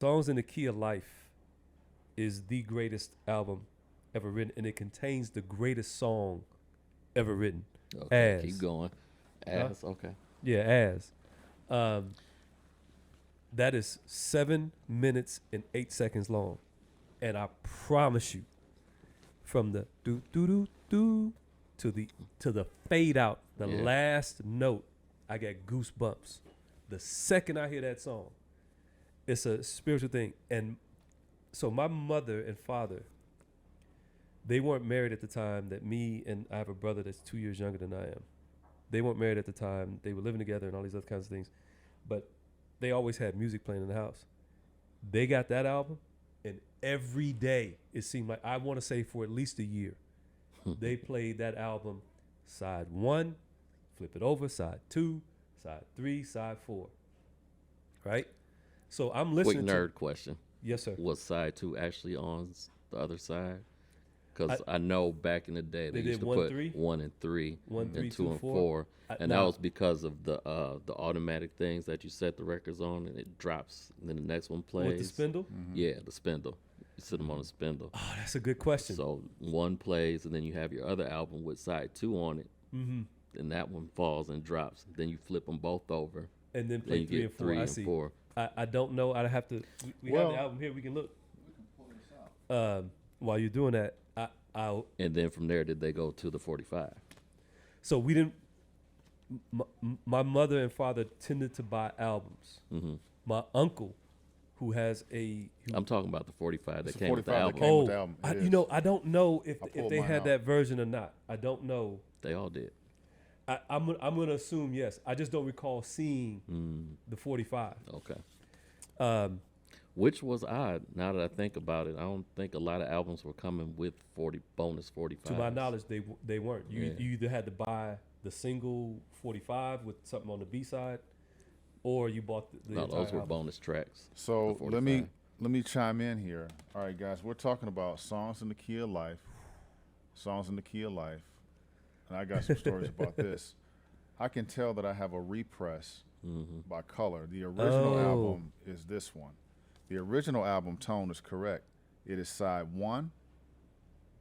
Songs in the Key of Life is the greatest album ever written, and it contains the greatest song ever written. Okay, As. keep going. As, okay. Yeah, As. Um, that is 7 minutes and 8 seconds long. And I promise you, from the do do do do to the fade out, the last note, I get goosebumps. The second I hear that song, it's a spiritual thing. And so my mother and father, they weren't married at the time that me and I have a brother that's 2 years younger than I am. They weren't married at the time. They were living together and all these other kinds of things. But they always had music playing in the house. They got that album, and every day it seemed like, I want to say for at least a year, they played that album, side 1, flip it over, side 2, side 3, side 4. Right? So I'm listening Quick nerd question. Yes, sir. Was side 2 actually on the other side? Because I know back in the day they used to put 1 and 3, 1, 3, and 2 and 4, 4, and that was because of the automatic things that you set the records on, and it drops, and then the next one plays. With the spindle? Mm-hmm. Yeah, the spindle. You sit them on a spindle. Oh, that's a good question. So 1 plays, and then you have your other album with side 2 on it, and that one falls and drops. Then you flip them both over, and then play 3 and 4. 3 I and see. 4. I don't know. I'd have to. We have the album here. We can look. While you're doing that, I'll. And then from there, did they go to the 45? So we didn't. My mother and father tended to buy albums. Mm-hmm. My uncle, who has I'm talking about the 45 that It's came with the 45 that album. came with the album. It is. I don't know if they mine had out. that version or not. I don't know. They all did. I'm gonna assume yes. I just don't recall seeing the 45. Okay. Which was odd. Now that I think about it, I don't think a lot of albums were coming with bonus 45. To my knowledge, they weren't. You Yeah. either had to buy the single 45 with something on the B side, or you bought the No, entire those were album. bonus tracks. So the let me 45. chime in here. All right, guys, we're talking about songs in the key of life, songs in the key of life, and I got some stories about this. I can tell that I have a repress by color. The original album is this one. The original album tone is correct. It is side 1,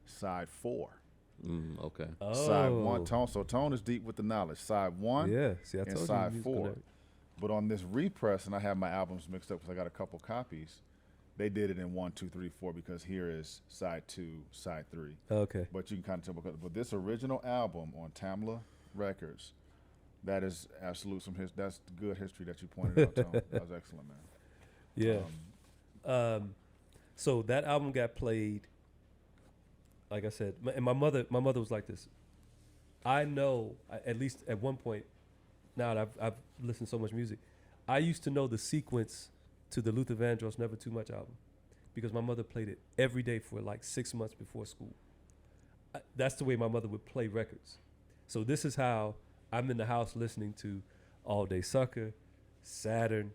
side 4. Okay. Side 1 tone. So tone is deep with the knowledge. Side 1 Yeah. See, I and told side you. 4. But on this repress, and I have my albums mixed up because I got a couple copies, they did it in 1, 2, 3, 4 because here is side 2, side 3. Okay. But you can kind of tell because, but this original album on Tamla Records, that is absolute that's good history that you pointed out, Tom. That was excellent, man. Yeah. So that album got played. Like I said, and my mother was like this. I know, at least at one point, now that I've listened to so much music, I used to know the sequence to the Luther Vandross Never Too Much album because my mother played it every day for like 6 months before school. That's the way my mother would play records. So this is how I'm in the house listening to All Day Sucker, Saturn,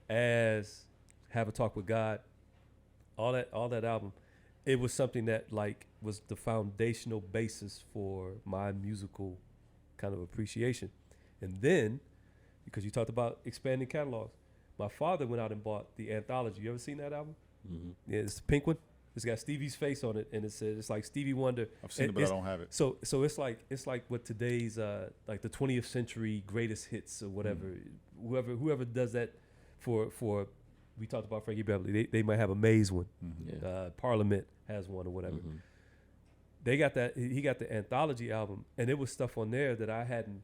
As, Have a Talk with God, all that album. It was something that like was the foundational basis for my musical kind of appreciation. And then, because you talked about expanding catalogs, my father went out and bought the anthology. You ever seen that album? Mm-hmm. Yeah, it's the pink one. It's got Stevie's face on it, and it says it's like Stevie Wonder. I've seen it, but I don't have it. So it's like what today's like the 20th century greatest hits or whatever. Whoever does that for we talked about Frankie Beverly. They might have a Maze one. Yeah. Parliament has one or whatever. They got that. He got the anthology album, and it was stuff on there that I hadn't.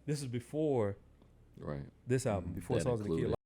This is before Right. this album, before That Songs in the Key of included